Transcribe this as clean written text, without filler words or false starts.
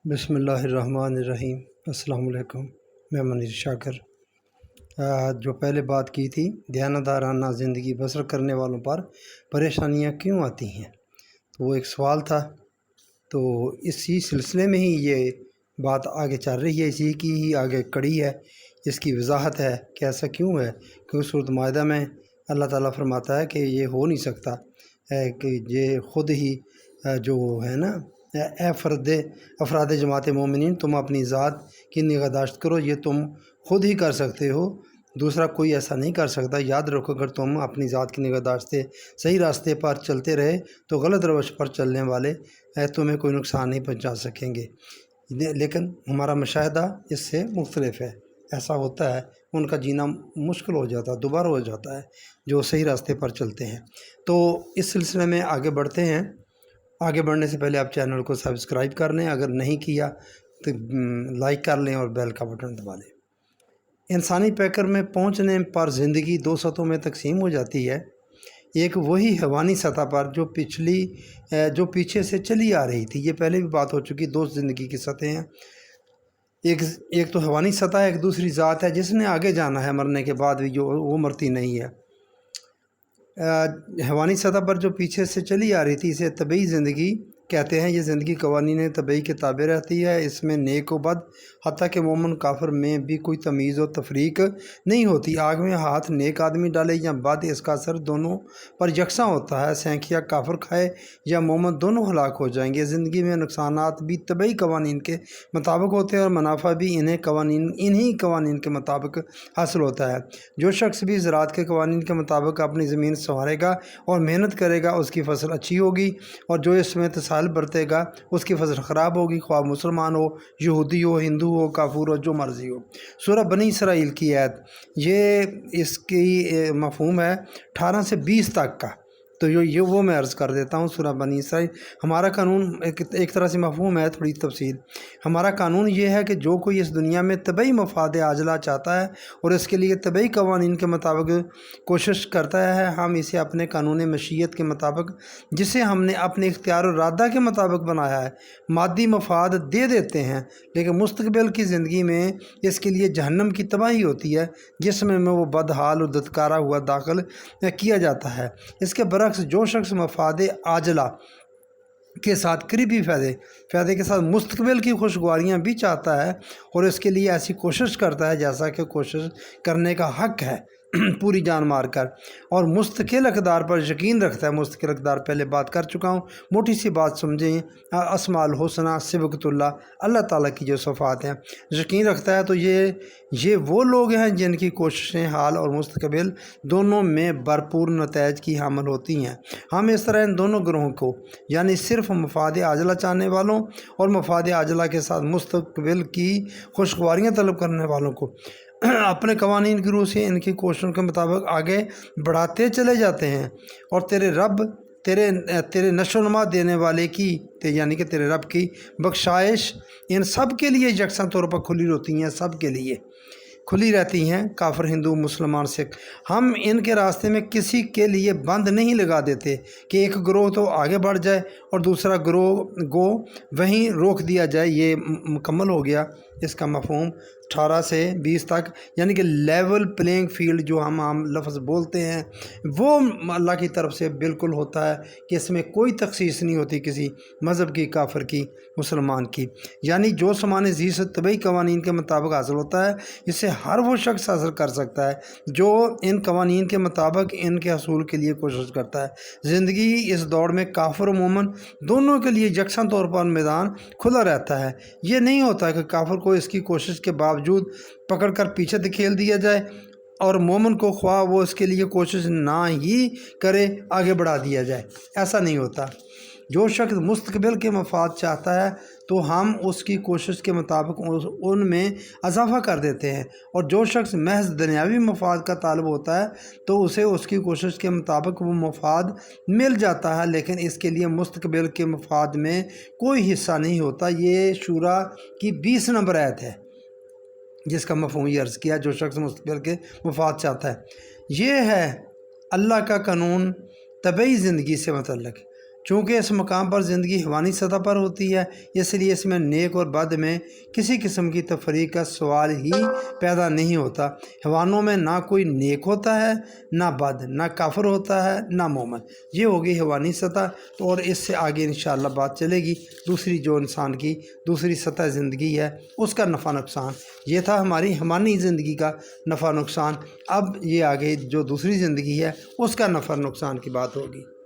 بسم اللہ الرحمن الرحیم۔ السلام علیکم، میں منیر شاکر۔ جو پہلے بات کی تھی دیانتدارانہ زندگی بسر کرنے والوں پر پریشانیاں کیوں آتی ہیں، تو وہ ایک سوال تھا۔ تو اسی سلسلے میں ہی یہ بات آگے چل رہی ہے، اسی کی ہی آگے کڑی ہے، اس کی وضاحت ہے کہ ایسا کیوں ہے۔ کیونکہ سورۃ مائدہ میں اللہ تعالیٰ فرماتا ہے کہ یہ ہو نہیں سکتا کہ یہ خود ہی جو ہے نا، اے افراد جماعت مومنین، تم اپنی ذات کی نگہداشت کرو، یہ تم خود ہی کر سکتے ہو، دوسرا کوئی ایسا نہیں کر سکتا۔ یاد رکھو، اگر تم اپنی ذات کی نگہداشت صحیح راستے پر چلتے رہے تو غلط روش پر چلنے والے تمہیں کوئی نقصان نہیں پہنچا سکیں گے۔ لیکن ہمارا مشاہدہ اس سے مختلف ہے، ایسا ہوتا ہے ان کا جینا مشکل ہو جاتا ہے، دوبارہ ہو جاتا ہے جو صحیح راستے پر چلتے ہیں۔ تو اس سلسلے میں آگے بڑھتے ہیں۔ آگے بڑھنے سے پہلے آپ چینل کو سبسکرائب کر لیں، اگر نہیں کیا تو لائک کر لیں اور بیل کا بٹن دبا لیں۔ انسانی پیکر میں پہنچنے پر زندگی دو سطحوں میں تقسیم ہو جاتی ہے۔ ایک وہی حیوانی سطح پر جو پیچھے سے چلی آ رہی تھی، یہ پہلے بھی بات ہو چکی، دو زندگی کی سطحیں ہیں۔ ایک تو حیوانی سطح ہے، ایک دوسری ذات ہے جس نے آگے جانا ہے مرنے کے بعد بھی، جو وہ مرتی نہیں ہے۔ حیوانی سطح پر جو پیچھے سے چلی آ رہی تھی، اسے طبعی زندگی کہتے ہیں۔ یہ زندگی قوانین طبعی کے تابع رہتی ہے، اس میں نیک و بد، حتیٰ کہ مومن کافر میں بھی کوئی تمیز و تفریق نہیں ہوتی۔ آگ میں ہاتھ نیک آدمی ڈالے یا بد، اس کا اثر دونوں پر یکساں ہوتا ہے۔ سینکیا کافر کھائے یا مومن، دونوں ہلاک ہو جائیں گے۔ زندگی میں نقصانات بھی طبعی قوانین کے مطابق ہوتے ہیں اور منافع بھی انہی قوانین کے مطابق حاصل ہوتا ہے۔ جو شخص بھی زراعت کے قوانین کے مطابق اپنی زمین سنوارے گا اور محنت کرے گا، اس کی فصل اچھی ہوگی، اور جو اس میں تساہل برتے گا اس کی فصل خراب ہوگی، خواہ مسلمان ہو، یہودی ہو، ہندو ہو، کافر ہو، جو مرضی ہو۔ سورہ بنی اسرائیل کی آیت، یہ اس کی مفہوم ہے 18 سے 20 تک کا، تو یہ وہ میں عرض کر دیتا ہوں۔ سورہ بنی اسرائیل، ہمارا قانون ایک طرح سے مفہوم ہے، تھوڑی تفصیل۔ ہمارا قانون یہ ہے کہ جو کوئی اس دنیا میں طبعی مفاد عاجلہ چاہتا ہے اور اس کے لیے طبعی قوانین کے مطابق کوشش کرتا ہے، ہم اسے اپنے قانون مشیت کے مطابق، جسے ہم نے اپنے اختیار و ارادہ کے مطابق بنایا ہے، مادی مفاد دے دیتے ہیں۔ لیکن مستقبل کی زندگی میں اس کے لیے جہنم کی تباہی ہوتی ہے، جس میں وہ بدحال و دھتکارا ہوا داخل کیا جاتا ہے۔ اس کے برعکس جو شخص مفاد عاجلہ کے ساتھ قریبی فائدے کے ساتھ مستقبل کی خوشگواریاں بھی چاہتا ہے اور اس کے لیے ایسی کوشش کرتا ہے جیسا کہ کوشش کرنے کا حق ہے، پوری جان مار کر، اور مستقل اقدار پر یقین رکھتا ہے۔ مستقل اقدار پہلے بات کر چکا ہوں، موٹی سی بات سمجھیں۔ اسماء الحسنہ، صبغۃ اللہ، اللہ تعالیٰ کی جو صفات ہیں، یقین رکھتا ہے، تو یہ وہ لوگ ہیں جن کی کوششیں حال اور مستقبل دونوں میں بھرپور نتائج کی حامل ہوتی ہیں۔ ہم اس طرح ان دونوں گروہوں کو، یعنی صرف مفاد عاجلہ چاہنے والوں اور مفاد عاجلہ کے ساتھ مستقبل کی خوشگواریاں طلب کرنے والوں کو، اپنے قوانین کی روح سے ان کی کوششوں کے مطابق آگے بڑھاتے چلے جاتے ہیں، اور تیرے رب تیرے نشو و نما دینے والے کی، یعنی کہ تیرے رب کی بخشائش ان سب کے لیے یکساں طور پر کھلی ہوتی ہیں، سب کے لیے کھلی رہتی ہیں، کافر، ہندو، مسلمان، سکھ۔ ہم ان کے راستے میں کسی کے لیے بند نہیں لگا دیتے کہ ایک گروہ تو آگے بڑھ جائے اور دوسرا گروہ وہیں روک دیا جائے۔ یہ مکمل ہو گیا اس کا مفہوم 18 سے 20 تک، یعنی کہ لیول پلینگ فیلڈ جو ہم عام لفظ بولتے ہیں، وہ اللہ کی طرف سے بالکل ہوتا ہے کہ اس میں کوئی تخصیص نہیں ہوتی کسی مذہب کی، کافر کی، مسلمان کی۔ یعنی جو سامان زی سے طبعی قوانین کے مطابق حاصل ہوتا ہے، اسے ہر وہ شخص حاصل کر سکتا ہے جو ان قوانین کے مطابق ان کے حصول کے لیے کوشش کرتا ہے۔ زندگی اس دوڑ میں کافر و مومن دونوں کے لیے یکساں طور پر میدان کھلا رہتا ہے۔ یہ نہیں ہوتا کہ کافر کو اس کی کوشش کے باوجود پکڑ کر پیچھے دھکیل دیا جائے اور مومن کو خواہ وہ اس کے لیے کوشش نہ ہی کرے آگے بڑھا دیا جائے، ایسا نہیں ہوتا۔ جو شخص مستقبل کے مفاد چاہتا ہے تو ہم اس کی کوشش کے مطابق ان میں اضافہ کر دیتے ہیں، اور جو شخص محض دنیاوی مفاد کا طالب ہوتا ہے تو اسے اس کی کوشش کے مطابق وہ مفاد مل جاتا ہے، لیکن اس کے لیے مستقبل کے مفاد میں کوئی حصہ نہیں ہوتا۔ یہ شورا کی 20 نمبر آیت ہے جس کا مفہوم یہ عرض کیا، جو شخص مستقبل کے مفاد چاہتا ہے۔ یہ ہے اللہ کا قانون طبعی زندگی سے متعلق۔ چونکہ اس مقام پر زندگی حیوانی سطح پر ہوتی ہے، اس لیے اس میں نیک اور بد میں کسی قسم کی تفریق کا سوال ہی پیدا نہیں ہوتا۔ حیوانوں میں نہ کوئی نیک ہوتا ہے، نہ بد، نہ کافر ہوتا ہے، نہ مومن۔ یہ ہوگی حیوانی سطح، تو اور اس سے آگے انشاءاللہ بات چلے گی دوسری جو انسان کی دوسری سطح زندگی ہے اس کا نفع نقصان۔ یہ تھا ہماری حیوانی زندگی کا نفع نقصان۔ اب یہ آگے جو دوسری زندگی ہے اس کا نفع نقصان کی بات ہوگی۔